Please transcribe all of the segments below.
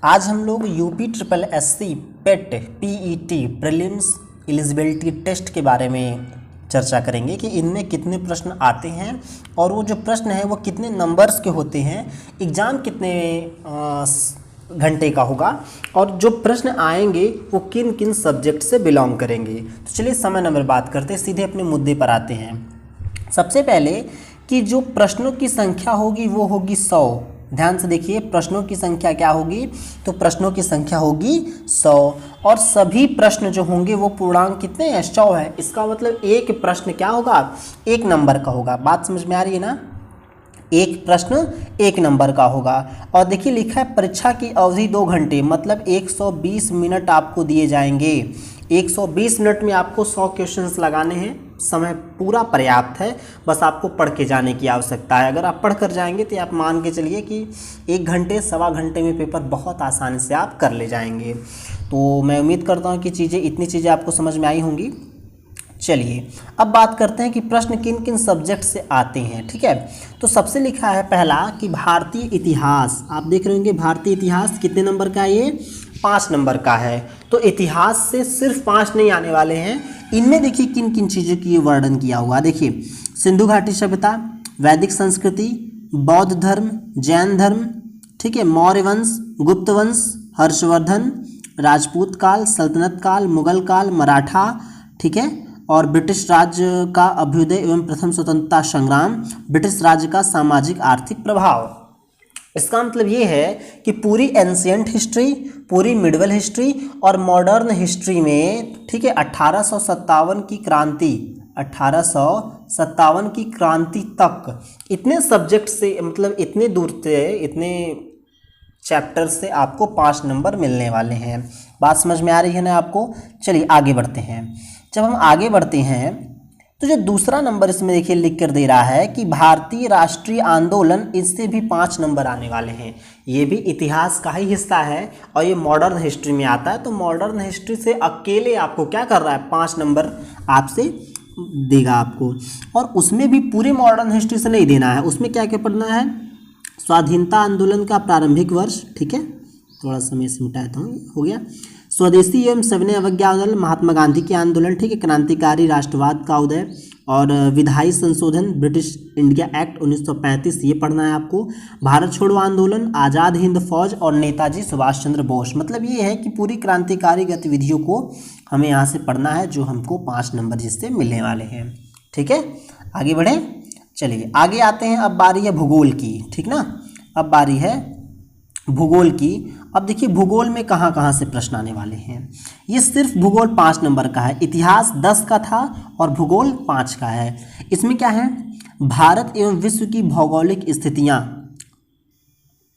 आज हम लोग UP triple SC PET PET prelims eligibility test के बारे में चर्चा करेंगे कि इनमें कितने प्रश्न आते हैं और वो जो प्रश्न है वो कितने नंबर्स के होते हैं, एग्ज़ाम कितने घंटे का होगा और जो प्रश्न आएंगे वो किन किन सब्जेक्ट से बिलोंग करेंगे। तो चलिए समय नंबर बात करते हैं, सीधे अपने मुद्दे पर आते हैं। सबसे पहले कि जो प्रश्नों की संख्या होगी वो होगी 100। ध्यान से देखिए, प्रश्नों की संख्या क्या होगी, तो प्रश्नों की संख्या होगी 100 और सभी प्रश्न जो होंगे वो पूर्णांक कितने हैं, 100 है। इसका मतलब एक प्रश्न क्या होगा, 1 नंबर का होगा। बात समझ में आ रही है ना, एक प्रश्न 1 नंबर का होगा। और देखिए लिखा है परीक्षा की अवधि 2 घंटे, मतलब 120 मिनट आपको दिए जाएंगे। 120 मिनट में आपको 100 क्वेश्चंस लगाने हैं, समय पूरा पर्याप्त है, बस आपको पढ़ के जाने की आवश्यकता है। अगर आप पढ़ कर जाएंगे तो आप मान के चलिए कि 1 घंटे सवा घंटे में पेपर बहुत आसानी से आप कर ले जाएंगे। तो मैं उम्मीद करता हूँ कि इतनी चीज़ें आपको समझ में आई होंगी। चलिए अब बात करते हैं कि प्रश्न किन किन सब्जेक्ट से आते हैं। ठीक है, तो सबसे लिखा है पहला कि भारतीय इतिहास। आप देख रहे होंगे भारतीय इतिहास कितने नंबर का है, ये 5 नंबर का है। तो इतिहास से सिर्फ 5 नहीं आने वाले हैं। इनमें देखिए किन किन चीज़ों की वर्णन किया हुआ। देखिए सिंधु घाटी सभ्यता, वैदिक संस्कृति, बौद्ध धर्म, जैन धर्म, ठीक है, मौर्य वंश, गुप्त वंश, हर्षवर्धन, राजपूत काल, सल्तनत काल, मुगल काल, मराठा, ठीक है, और ब्रिटिश राज्य का अभ्युदय एवं प्रथम स्वतंत्रता संग्राम, ब्रिटिश राज्य का सामाजिक आर्थिक प्रभाव। इसका मतलब ये है कि पूरी एंशिएंट हिस्ट्री, पूरी मिडवल हिस्ट्री और मॉडर्न हिस्ट्री में, ठीक है, 1857 की क्रांति, 1857 की क्रांति तक इतने सब्जेक्ट से, मतलब इतने दूर से, इतने चैप्टर से आपको 5 नंबर मिलने वाले हैं। बात समझ में आ रही है ना आपको। चलिए आगे बढ़ते हैं। जब हम आगे बढ़ते हैं तो जो दूसरा नंबर इसमें देखिए लिख कर दे रहा है कि भारतीय राष्ट्रीय आंदोलन, इससे भी 5 नंबर आने वाले हैं। ये भी इतिहास का ही हिस्सा है और ये मॉडर्न हिस्ट्री में आता है। तो मॉडर्न हिस्ट्री से अकेले आपको क्या कर रहा है, 5 नंबर आपसे देगा आपको। और उसमें भी पूरे मॉडर्न हिस्ट्री से नहीं देना है, उसमें क्या क्या पढ़ना है, स्वाधीनता आंदोलन का प्रारंभिक वर्ष, ठीक है, थोड़ा समय से मिटाता हूँ, हो गया। स्वदेशी एवं सविनय अवज्ञा आंदोलन, महात्मा गांधी के आंदोलन, ठीक है, क्रांतिकारी राष्ट्रवाद का उदय और विधायी संशोधन, ब्रिटिश इंडिया एक्ट 1935, ये पढ़ना है आपको। भारत छोड़ो आंदोलन, आज़ाद हिंद फौज और नेताजी सुभाष चंद्र बोस। मतलब ये है कि पूरी क्रांतिकारी गतिविधियों को हमें यहाँ से पढ़ना है, जो हमको 5 नंबर जिससे मिलने वाले हैं। ठीक है, आगे बढ़े। चलिए आगे आते हैं। अब बारी है भूगोल की, ठीक ना, अब बारी है भूगोल की। अब देखिए भूगोल में कहाँ कहाँ से प्रश्न आने वाले हैं। ये सिर्फ भूगोल 5 नंबर का है, इतिहास 10 का था और भूगोल 5 का है। इसमें क्या है, भारत एवं विश्व की भौगोलिक स्थितियाँ,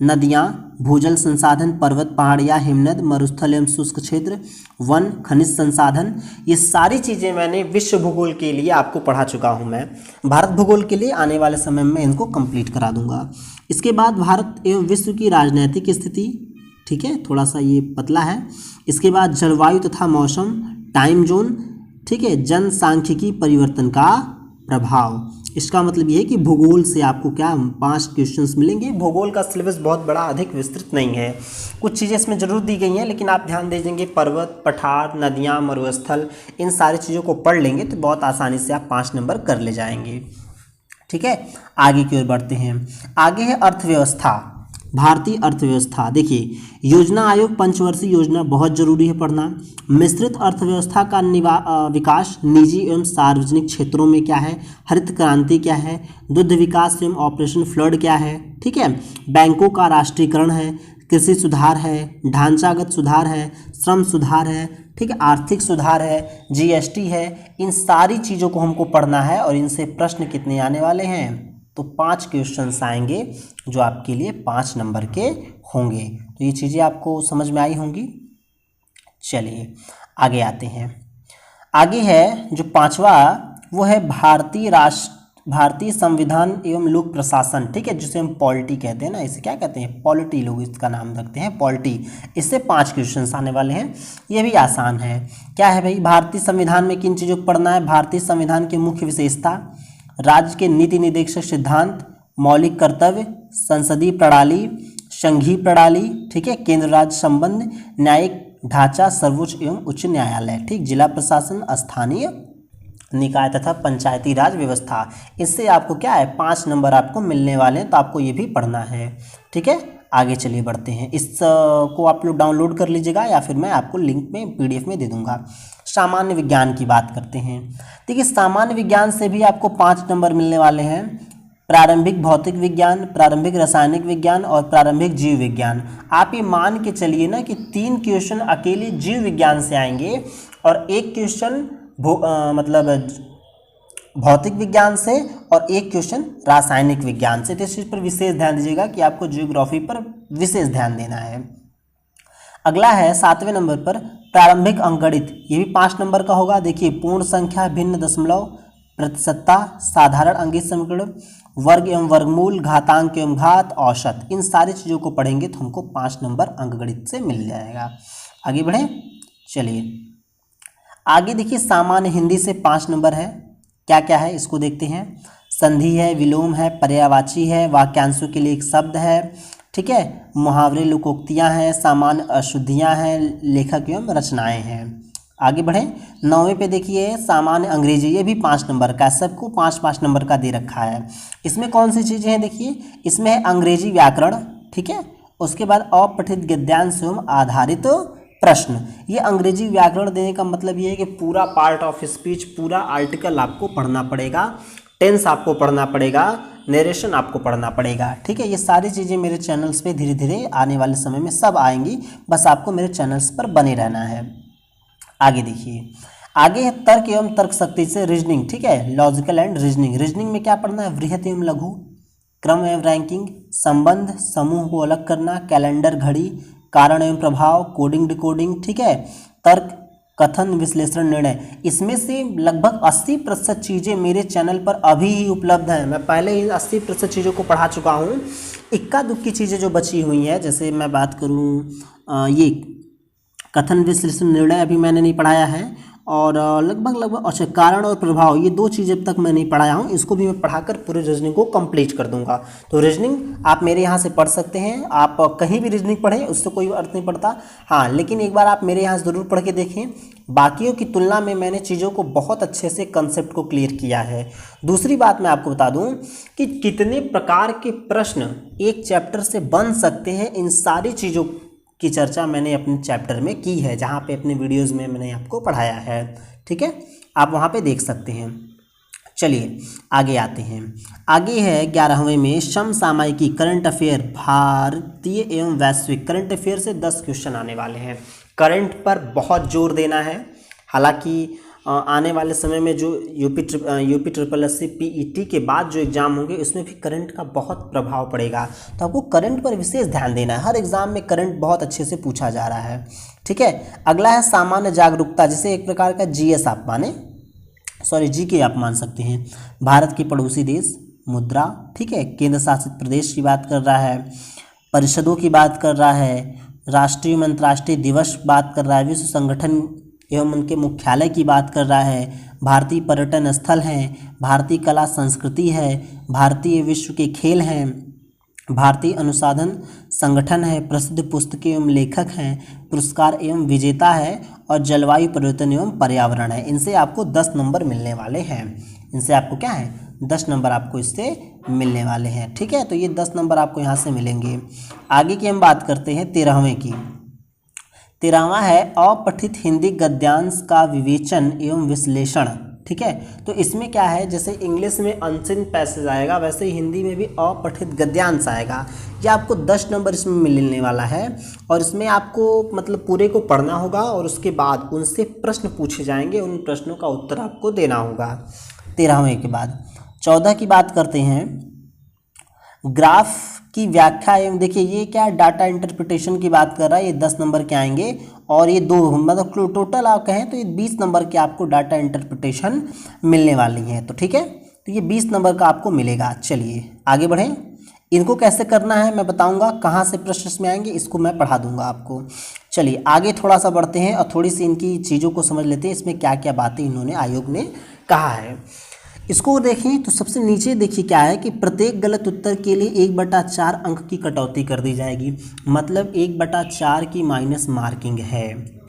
नदियाँ, भूजल संसाधन, पर्वत, पहाड़ियाँ, हिमनद, मरुस्थल एवं शुष्क क्षेत्र, वन, खनिज संसाधन, ये सारी चीज़ें मैंने विश्व भूगोल के लिए आपको पढ़ा चुका हूँ। मैं भारत भूगोल के लिए आने वाले समय में इनको कंप्लीट करा दूंगा। इसके बाद भारत एवं विश्व की राजनीतिक स्थिति, ठीक है, थोड़ा सा ये पतला है। इसके बाद जलवायु तथा मौसम, टाइम जोन, ठीक है, जनसांख्यिकी परिवर्तन का प्रभाव। इसका मतलब ये है कि भूगोल से आपको क्या 5 क्वेश्चंस मिलेंगे। भूगोल का सिलेबस बहुत बड़ा, अधिक विस्तृत नहीं है, कुछ चीज़ें इसमें जरूर दी गई हैं, लेकिन आप ध्यान दीजिएंगे पर्वत, पठार, नदियाँ, मरुस्थल, इन सारी चीज़ों को पढ़ लेंगे तो बहुत आसानी से आप 5 नंबर कर ले जाएंगे। ठीक है, आगे की ओर बढ़ते हैं। आगे है अर्थव्यवस्था, भारतीय अर्थव्यवस्था। देखिए योजना आयोग पंचवर्षीय योजना बहुत जरूरी है पढ़ना। मिश्रित अर्थव्यवस्था का विकास निजी एवं सार्वजनिक क्षेत्रों में क्या है, हरित क्रांति क्या है, दुग्ध विकास एवं ऑपरेशन फ्लड क्या है, ठीक है, बैंकों का राष्ट्रीयकरण है, कृषि सुधार है, ढांचागत सुधार है, श्रम सुधार है, ठीक है, आर्थिक सुधार है, जीएसटी है। इन सारी चीज़ों को हमको पढ़ना है और इनसे प्रश्न कितने आने वाले हैं, तो 5 क्वेश्चंस आएंगे जो आपके लिए 5 नंबर के होंगे। तो ये चीज़ें आपको समझ में आई होंगी। चलिए आगे आते हैं। आगे है जो 5वां, वो है भारतीय संविधान एवं लोक प्रशासन, ठीक है, जिसे हम पॉलिटी कहते हैं ना, इसे क्या कहते हैं, पॉलिटी, लोग इसका नाम रखते हैं पॉलिटी। इससे 5 क्वेश्चंस आने वाले हैं, ये भी आसान है। क्या है भाई, भारतीय संविधान में किन चीज़ों को पढ़ना है, भारतीय संविधान की मुख्य विशेषता, राज्य के नीति निर्देशक सिद्धांत, मौलिक कर्तव्य, संसदीय प्रणाली, संघीय प्रणाली, ठीक है, केंद्र राज्य संबंध, न्यायिक ढांचा, सर्वोच्च एवं उच्च न्यायालय, ठीक, जिला प्रशासन, स्थानीय निकाय तथा पंचायती राज व्यवस्था। इससे आपको क्या है 5 नंबर आपको मिलने वाले हैं, तो आपको ये भी पढ़ना है, ठीक है। आगे चलिए बढ़ते हैं, इस को आप लोग डाउनलोड कर लीजिएगा या फिर मैं आपको लिंक में PDF में दे दूंगा। सामान्य विज्ञान की बात करते हैं। देखिए सामान्य विज्ञान से भी आपको 5 नंबर मिलने वाले हैं। प्रारंभिक भौतिक विज्ञान, प्रारंभिक रासायनिक विज्ञान और प्रारंभिक जीव विज्ञान। आप ये मान के चलिए ना कि 3 क्वेश्चन अकेले जीव विज्ञान से आएंगे और 1 क्वेश्चन मतलब भौतिक विज्ञान से और 1 क्वेश्चन रासायनिक विज्ञान से। तो इस चीज़ पर विशेष ध्यान दीजिएगा कि आपको ज्योग्राफी पर विशेष ध्यान देना है। अगला है 7वें नंबर पर प्रारंभिक अंकगणित, ये भी 5 नंबर का होगा। देखिए पूर्ण संख्या, भिन्न दशमलव, प्रतिशतता, साधारण अंकीय समीकरण, वर्ग एवं वर्गमूल, घातांक एवं घात, औसत, इन सारी चीज़ों को पढ़ेंगे तो हमको 5 नंबर अंकगणित से मिल जाएगा। आगे बढ़ें, चलिए आगे देखिए सामान्य हिंदी से 5 नंबर है। क्या क्या है इसको देखते हैं। संधि है, विलोम है, पर्यायवाची है, वाक्यांशों के लिए एक शब्द है, ठीक है, मुहावरे, लोकोक्तियाँ हैं, सामान्य अशुद्धियाँ हैं, लेखक एवं रचनाएं हैं। आगे बढ़ें, 9वें पे देखिए सामान्य अंग्रेजी, ये भी 5 नंबर का, सबको 5-5 नंबर का दे रखा है। इसमें कौन सी चीज़ें हैं देखिए, इसमें है अंग्रेजी व्याकरण, ठीक है, उसके बाद अपठित गद्यांश एवं आधारित प्रश्न। ये अंग्रेजी व्याकरण देने का मतलब ये है कि पूरा पार्ट ऑफ स्पीच, पूरा आर्टिकल आपको पढ़ना पड़ेगा, टेंस आपको पढ़ना पड़ेगा, नरेशन आपको पढ़ना पड़ेगा, ठीक है। ये सारी चीज़ें मेरे चैनल्स पे धीरे धीरे आने वाले समय में सब आएंगी, बस आपको मेरे चैनल्स पर बने रहना है। आगे देखिए, आगे है तर्क एवं तर्क शक्ति से रीजनिंग, ठीक है, लॉजिकल एंड रीजनिंग। रीजनिंग में क्या पढ़ना है, वृहत एवं लघु, क्रम एवं रैंकिंग, संबंध, समूह को अलग करना, कैलेंडर, घड़ी, कारण एवं प्रभाव, कोडिंग डिकोडिंग, ठीक है, तर्क, कथन, विश्लेषण, निर्णय। इसमें से लगभग 80% चीज़ें मेरे चैनल पर अभी ही उपलब्ध हैं। मैं पहले ही 80% चीज़ों को पढ़ा चुका हूँ। इक्का दुक्की चीज़ें जो बची हुई हैं, जैसे मैं बात करूँ ये कथन, विश्लेषण, निर्णय अभी मैंने नहीं पढ़ाया है, और लगभग अच्छा कारण और प्रभाव, ये 2 चीज़ें अब तक मैं नहीं पढ़ाया हूँ। इसको भी मैं पढ़ाकर पूरे रीजनिंग को कंप्लीट कर दूंगा। तो रीजनिंग आप मेरे यहाँ से पढ़ सकते हैं, आप कहीं भी रीजनिंग पढ़ें उससे कोई अर्थ नहीं पड़ता। हाँ, लेकिन एक बार आप मेरे यहाँ से ज़रूर पढ़ के देखें, बाकियों की तुलना में मैंने चीज़ों को बहुत अच्छे से कंसेप्ट को क्लियर किया है। दूसरी बात मैं आपको बता दूँ कि कितने प्रकार के प्रश्न एक चैप्टर से बन सकते हैं, इन सारी चीज़ों की चर्चा मैंने अपने चैप्टर में की है, जहाँ पे अपने वीडियोस में मैंने आपको पढ़ाया है, ठीक है, आप वहाँ पे देख सकते हैं। चलिए आगे आते हैं। आगे है 11वें में समसामयिकी, करंट अफेयर, भारतीय एवं वैश्विक। करंट अफेयर से 10 क्वेश्चन आने वाले हैं। करंट पर बहुत जोर देना है, हालांकि आने वाले समय में जो UPSSC PET के बाद जो एग्ज़ाम होंगे उसमें भी करंट का बहुत प्रभाव पड़ेगा, तो आपको करंट पर विशेष ध्यान देना है। हर एग्ज़ाम में करंट बहुत अच्छे से पूछा जा रहा है, ठीक है। अगला है सामान्य जागरूकता, जिसे एक प्रकार का GS आप माने, GK आप मान सकते हैं। भारत के पड़ोसी देश, मुद्रा, ठीक है, केंद्र शासित प्रदेश की बात कर रहा है, परिषदों की बात कर रहा है, राष्ट्रीय एवं अंतर्राष्ट्रीय दिवस बात कर रहा है, विश्व संगठन एवं उनके मुख्यालय की बात कर रहा है, भारतीय पर्यटन स्थल हैं, भारतीय कला संस्कृति है, भारतीय विश्व के खेल हैं, भारतीय अनुसंधान संगठन है, प्रसिद्ध पुस्तकें एवं लेखक हैं, पुरस्कार एवं विजेता है, और जलवायु परिवर्तन एवं पर्यावरण है। इनसे आपको 10 नंबर मिलने वाले हैं। इनसे आपको क्या है 10 नंबर आपको इससे मिलने वाले हैं, ठीक है। तो ये 10 नंबर आपको यहाँ से मिलेंगे। आगे की हम बात करते हैं 13वें की। 13वां है अपठित हिंदी गद्यांश का विवेचन एवं विश्लेषण, ठीक है। तो इसमें क्या है, जैसे इंग्लिश में अनसीन पैसेज आएगा, वैसे ही हिंदी में भी अपठित गद्यांश आएगा। ये आपको 10 नंबर इसमें मिलने वाला है, और इसमें आपको मतलब पूरे को पढ़ना होगा और उसके बाद उनसे प्रश्न पूछे जाएंगे, उन प्रश्नों का उत्तर आपको देना होगा। 13वें के बाद 14 की बात करते हैं, ग्राफ की व्याख्या एवं, देखिए ये क्या डाटा इंटरप्रिटेशन की बात कर रहा है, ये 10 नंबर के आएंगे, और ये 2 मतलब टोटल आप कहें तो ये 20 नंबर के आपको डाटा इंटरप्रिटेशन मिलने वाली हैं, तो ठीक है। तो ये 20 नंबर का आपको मिलेगा। चलिए आगे बढ़ें। इनको कैसे करना है मैं बताऊंगा, कहाँ से प्रश्न इसमें आएंगे इसको मैं पढ़ा दूंगा आपको। चलिए आगे थोड़ा सा बढ़ते हैं और थोड़ी सी इनकी चीज़ों को समझ लेते हैं, इसमें क्या क्या बातें इन्होंने आयोग ने कहा है। इसको देखें तो सबसे नीचे देखिए क्या है कि प्रत्येक गलत उत्तर के लिए 1/4 अंक की कटौती कर दी जाएगी। मतलब 1/4 की माइनस मार्किंग है।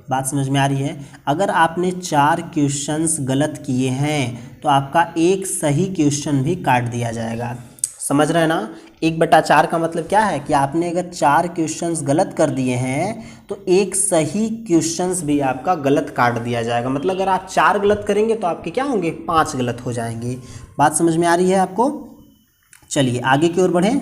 बात समझ में आ रही है? अगर आपने 4 क्वेश्चंस गलत किए हैं तो आपका एक सही क्वेश्चन भी काट दिया जाएगा। समझ रहे हैं ना? 1/4 का मतलब क्या है कि आपने अगर 4 क्वेश्चंस गलत कर दिए हैं तो एक सही क्वेश्चंस भी आपका गलत काट दिया जाएगा। मतलब अगर आप 4 गलत करेंगे तो आपके क्या होंगे, 5 गलत हो जाएंगे। बात समझ में आ रही है आपको? चलिए आगे की ओर बढ़ें।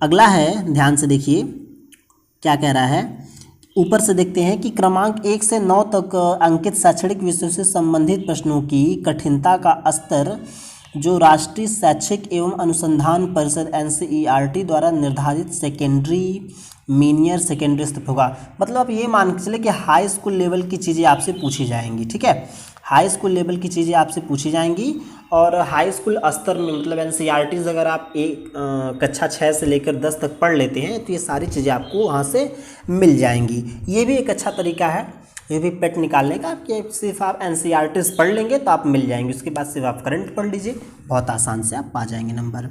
अगला है, ध्यान से देखिए क्या कह रहा है। ऊपर से देखते हैं कि क्रमांक 1 से 9 तक अंकित शैक्षणिक विषयों से संबंधित प्रश्नों की कठिनता का स्तर जो राष्ट्रीय शैक्षिक एवं अनुसंधान परिषद NCERT द्वारा निर्धारित सेकेंडरी, मीनियर सेकेंडरी स्तर होगा। मतलब आप ये मान के चले कि हाई स्कूल लेवल की चीज़ें आपसे पूछी जाएंगी। ठीक है, हाई स्कूल लेवल की चीज़ें आपसे पूछी जाएंगी और हाई स्कूल स्तर में मतलब NCERT अगर आप कक्षा 6 से लेकर 10 तक पढ़ लेते हैं तो ये सारी चीज़ें आपको वहाँ से मिल जाएंगी। ये भी एक अच्छा तरीका है, ये भी पेट निकालने का कि सिर्फ आप NCERT पढ़ लेंगे तो आप मिल जाएंगे। उसके बाद सिर्फ आप करंट पढ़ लीजिए, बहुत आसान से आप पा जाएंगे नंबर।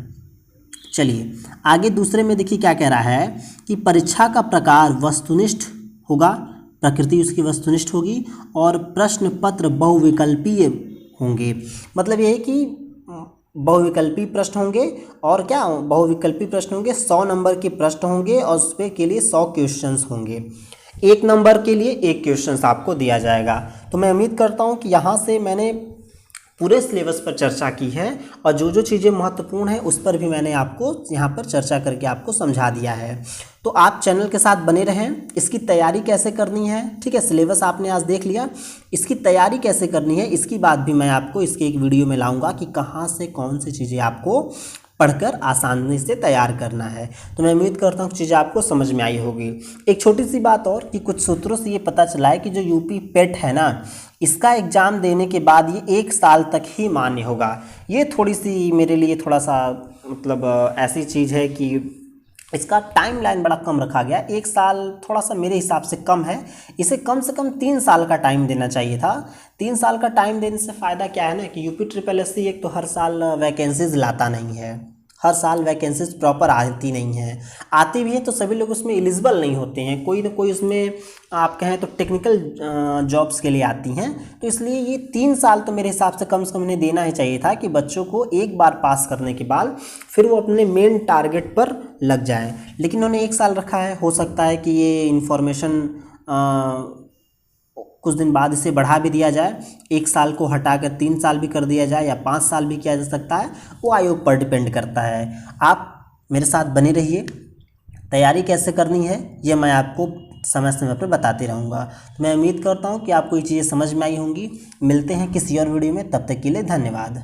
चलिए आगे दूसरे में देखिए क्या कह रहा है कि परीक्षा का प्रकार वस्तुनिष्ठ होगा, प्रकृति उसकी वस्तुनिष्ठ होगी और प्रश्न पत्र बहुविकल्पीय होंगे। मतलब ये है कि बहुविकल्पी प्रश्न होंगे और क्या बहुविकल्पी प्रश्न होंगे, 100 नंबर के प्रश्न होंगे और उस पे के लिए 100 क्वेश्चंस होंगे। 1 नंबर के लिए 1 क्वेश्चन आपको दिया जाएगा। तो मैं उम्मीद करता हूँ कि यहाँ से मैंने पूरे सिलेबस पर चर्चा की है और जो जो चीज़ें महत्वपूर्ण हैं उस पर भी मैंने आपको यहाँ पर चर्चा करके आपको समझा दिया है। तो आप चैनल के साथ बने रहें। इसकी तैयारी कैसे करनी है, ठीक है, सिलेबस आपने आज देख लिया, इसकी तैयारी कैसे करनी है इसकी बात भी मैं आपको इसके एक वीडियो में लाऊंगा कि कहाँ से कौन सी चीज़ें आपको पढ़कर आसानी से तैयार करना है। तो मैं उम्मीद करता हूँ चीज़ें आपको समझ में आई होगी। एक छोटी सी बात और कि कुछ सूत्रों से ये पता चला है कि जो यूपी पेट है ना, इसका एग्ज़ाम देने के बाद ये 1 साल तक ही मान्य होगा। ये थोड़ी सी मेरे लिए थोड़ा सा मतलब ऐसी चीज़ है कि इसका टाइमलाइन बड़ा कम रखा गया। 1 साल थोड़ा सा मेरे हिसाब से कम है, इसे कम से कम 3 साल का टाइम देना चाहिए था। 3 साल का टाइम देने से फ़ायदा क्या है ना कि UPSSC एक तो हर साल वैकेंसीज़ लाता नहीं है, हर साल वैकेंसीज प्रॉपर आती नहीं है, आती भी है तो सभी लोग उसमें एलिजिबल नहीं होते हैं, कोई ना कोई उसमें आप कहें तो टेक्निकल जॉब्स के लिए आती हैं। तो इसलिए ये 3 साल तो मेरे हिसाब से कम इन्हें देना ही चाहिए था कि बच्चों को एक बार पास करने के बाद फिर वो अपने मेन टारगेट पर लग जाएं। लेकिन उन्होंने 1 साल रखा है। हो सकता है कि ये इन्फॉर्मेशन कुछ दिन बाद इसे बढ़ा भी दिया जाए, 1 साल को हटाकर 3 साल भी कर दिया जाए या 5 साल भी किया जा सकता है, वो आयोग पर डिपेंड करता है। आप मेरे साथ बने रहिए, तैयारी कैसे करनी है ये मैं आपको समय समय पर बताते रहूँगा। तो मैं उम्मीद करता हूँ कि आपको ये चीज़ें समझ में आई होंगी। मिलते हैं किसी और वीडियो में, तब तक के लिए धन्यवाद।